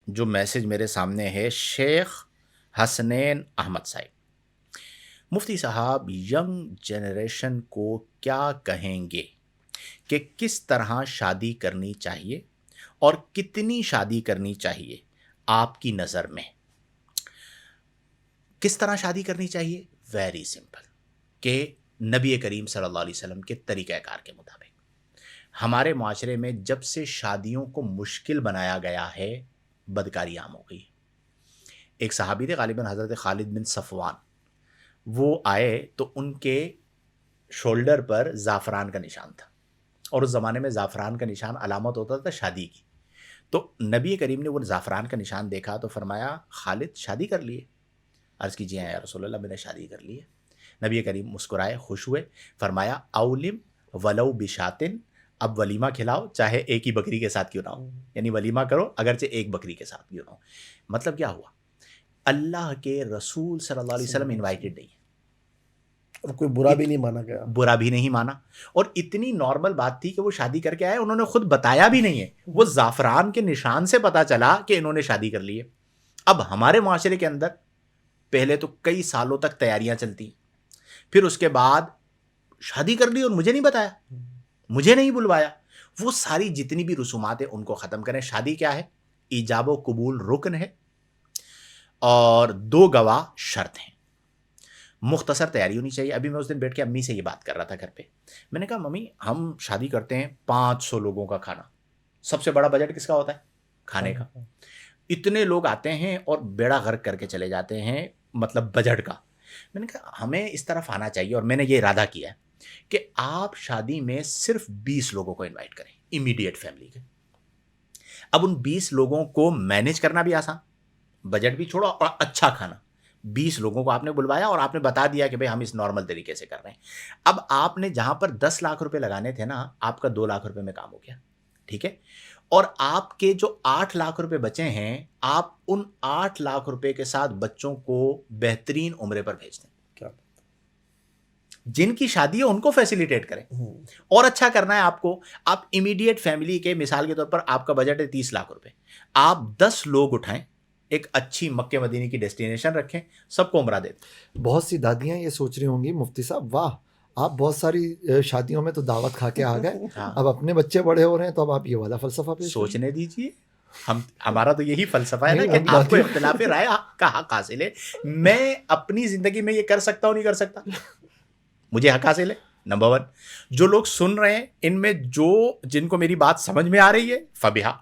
جو میسج میرے سامنے ہے شیخ حسنین احمد صاحب. مفتی صاحب ینگ جنریشن کو کیا کہیں گے کہ کس طرح شادی کرنی چاہیے اور کتنی شادی کرنی چاہیے آپ کی نظر میں؟ کس طرح شادی کرنی چاہیے؟ ویری سمپل، کہ نبی کریم صلی اللہ علیہ وسلم کے طریقہ کار کے مطابق. ہمارے معاشرے میں جب سے شادیوں کو مشکل بنایا گیا ہے بدکاری عام ہو گئی. ایک صحابی تھے غالباً حضرت خالد بن صفوان، وہ آئے تو ان کے شولڈر پر زعفران کا نشان تھا، اور اس زمانے میں زعفران کا نشان علامت ہوتا تھا شادی کی. تو نبی کریم نے وہ زعفران کا نشان دیکھا تو فرمایا خالد شادی کر لیے؟ عرض کی جی ہاں یا رسول اللہ میں نے شادی کر لی ہے. نبی کریم مسکرائے، خوش ہوئے، فرمایا اولم ولو بشاتن، اب ولیمہ کھلاؤ چاہے ایک ہی بکری کے ساتھ کیوں نہ ہو، یعنی ولیمہ کرو اگرچہ ایک بکری کے ساتھ کیوں نہ ہو. مطلب کیا ہوا؟ اللہ کے رسول صلی اللہ علیہ وسلم انوائٹڈ نہیں ہے اور کوئی برا بھی نہیں مانا گیا، برا بھی نہیں مانا، اور اتنی نارمل بات تھی کہ وہ شادی کر کے آئے، انہوں نے خود بتایا بھی نہیں ہے، وہ زعفران کے نشان سے پتا چلا کہ انہوں نے شادی کر لی ہے. اب ہمارے معاشرے کے اندر پہلے تو کئی سالوں تک تیاریاں چلتی، پھر اس کے بعد شادی کر لی اور مجھے نہیں بتایا، مجھے نہیں بلوایا. وہ ساری جتنی بھی رسومات ہیں ان کو ختم کریں. شادی کیا ہے؟ ایجاب و قبول رکن ہے اور 2 گواہ شرط ہیں. مختصر تیاری ہونی چاہیے. ابھی میں اس دن بیٹھ کے امی سے یہ بات کر رہا تھا گھر پہ، میں نے کہا ممی ہم شادی کرتے ہیں 500 لوگوں کا کھانا، سب سے بڑا بجٹ کس کا ہوتا ہے؟ کھانے کا. اتنے لوگ آتے ہیں اور بیڑا غرق کر کے چلے جاتے ہیں مطلب بجٹ کا. میں نے کہا ہمیں اس طرف آنا چاہیے، اور میں نے یہ ارادہ کیا ہے کہ آپ شادی میں صرف 20 لوگوں کو انوائٹ کریں، امیڈیٹ فیملی کے. اب ان 20 لوگوں کو مینیج کرنا بھی آسان، بجٹ بھی چھوڑو اور اچھا کھانا. 20 لوگوں کو آپ نے بلوایا اور آپ نے بتا دیا کہ بھئی ہم اس نارمل طریقے سے کر رہے ہیں. اب آپ نے جہاں پر 10 لاکھ روپے لگانے تھے نا، آپ کا 2 لاکھ روپے میں کام ہو گیا، ٹھیک ہے. اور آپ کے جو 8 لاکھ روپے بچے ہیں، آپ ان 8 لاکھ روپے کے ساتھ بچوں کو بہترین عمرے پر بھیج دیں. جن کی شادی ہے ان کو فیسیلیٹیٹ کریں، اور اچھا کرنا ہے آپ کو. آپ امیڈیٹ فیملی کے مثال کے طور پر آپ کا بجٹ ہے 30 لاکھ روپے، آپ 10 لوگ اٹھائیں، ایک اچھی مکہ مدینے کی ڈیسٹینیشن رکھیں، سب کو عمرہ دیں. بہت سی دادیاں یہ سوچ رہی ہوں گی مفتی صاحب واہ آپ بہت ساری شادیوں میں تو دعوت کھا کے آ گئے، اب اپنے بچے بڑے ہو رہے ہیں تو اب آپ یہ والا فلسفہ پیش سوچنے دیجئے. ہمارا تو یہی فلسفہ ہے نا کہ آپ کو اختلاف رائے کا حق حاصل ہے. میں اپنی زندگی میں یہ کر سکتا ہوں نہیں کر سکتا، مجھے حق حاصل ہے. نمبر 1، جو لوگ سن رہے ہیں ان میں جن کو میری بات سمجھ میں آ رہی ہے فبہا،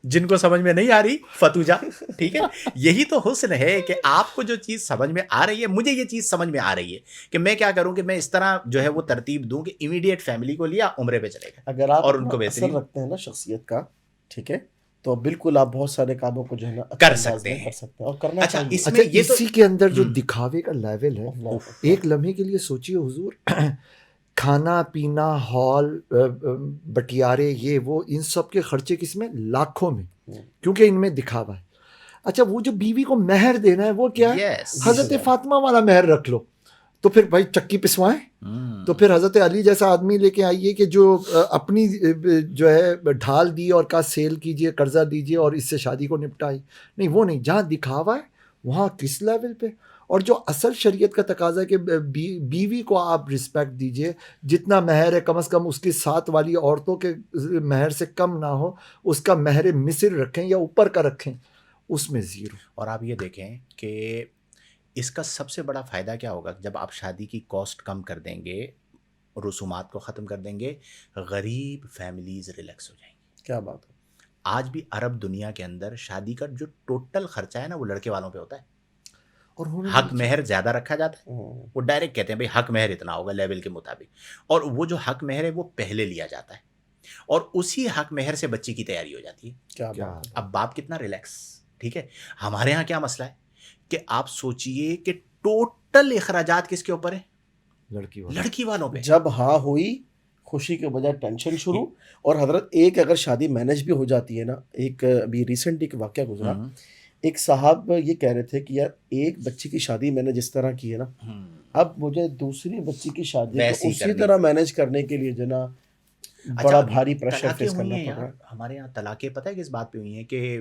جن کو سمجھ میں نہیں آ رہی فتوجا. ٹھیک ہے، یہی تو حسن ہے کہ آپ کو جو چیز سمجھ میں آ رہی ہے، مجھے یہ چیز سمجھ میں آ رہی ہے کہ میں کیا کروں کہ میں اس طرح جو ہے وہ ترتیب دوں کہ امیڈیٹ فیملی کو لیا عمرے پہ چلے گا. اگر آپ اور ان کو اثر رکھتے ہیں نا شخصیت کا، ٹھیک ہے، تو بالکل آپ بہت سارے کاموں کو جو ہے نا کر سکتے ہیں اور کرنا چاہیے. اس میں یہ تو اسی کے اندر جو دکھاوے کا لیول ہے، ایک لمحے کے لیے سوچیے حضور، کھانا پینا ہال بٹیارے یہ وہ ان سب کے خرچے کس میں؟ لاکھوں میں، کیونکہ ان میں دکھاوا ہے. اچھا وہ جو بیوی کو مہر دینا ہے وہ کیا ہے؟ حضرت فاطمہ والا مہر رکھ لو، تو پھر بھائی چکی پسوائیں. تو پھر حضرت علی جیسا آدمی لے کے آئیے کہ جو اپنی جو ہے ڈھال دی اور کہا سیل کیجئے، قرضہ دیجئے اور اس سے شادی کو نپٹائی. نہیں وہ نہیں، جہاں دکھاوا ہے وہاں کس لیول پہ. اور جو اصل شریعت کا تقاضا ہے کہ بیوی کو آپ رسپیکٹ دیجئے، جتنا مہر ہے کم از کم اس کی ساتھ والی عورتوں کے مہر سے کم نہ ہو، اس کا مہر مصر رکھیں یا اوپر کا رکھیں، اس میں زیرو. اور آپ یہ دیکھیں کہ اس کا سب سے بڑا فائدہ کیا ہوگا جب آپ شادی کی کاسٹ کم کر دیں گے، رسومات کو ختم کر دیں گے، غریب فیملیز ریلیکس ہو جائیں گی. کیا بات ہے. آج بھی عرب دنیا کے اندر شادی کا جو ٹوٹل خرچہ ہے نا وہ لڑکے والوں پہ ہوتا ہے، اور حق مہر زیادہ رکھا جاتا ہے. وہ ڈائریکٹ کہتے ہیں بھئی حق مہر اتنا ہوگا لیول کے مطابق، اور وہ جو حق مہر ہے وہ پہلے لیا جاتا ہے، اور اسی حق مہر سے بچی کی تیاری ہو جاتی ہے. کیا اب باپ کتنا ریلیکس. ٹھیک ہے، ہمارے ہاں کیا مسئلہ ہے کہ آپ سوچئے کہ ٹوٹل اخراجات کس کے اوپر ہے؟ لڑکی والوں پہ. جب ہاں ہوئی خوشی کے بجائے ٹینشن شروع. اور حضرت ایک اگر شادی مینج بھی ہو جاتی ہے نا، ایک ابھی ریسنٹ ایک واقعہ گزرا، ایک صاحب یہ کہہ رہے تھے کہ یار ایک بچی کی شادی میں نے جس طرح کی ہے نا، اب مجھے دوسری بچی کی شادی کو اسی طرح مینج کرنے کے لیے جو نا بڑا بھاری پریشر فیس کرنا پڑ رہا ہے. ہمارے یہاں طلاقیں پتہ ہے کس بات پہ ہوئی ہیں کہ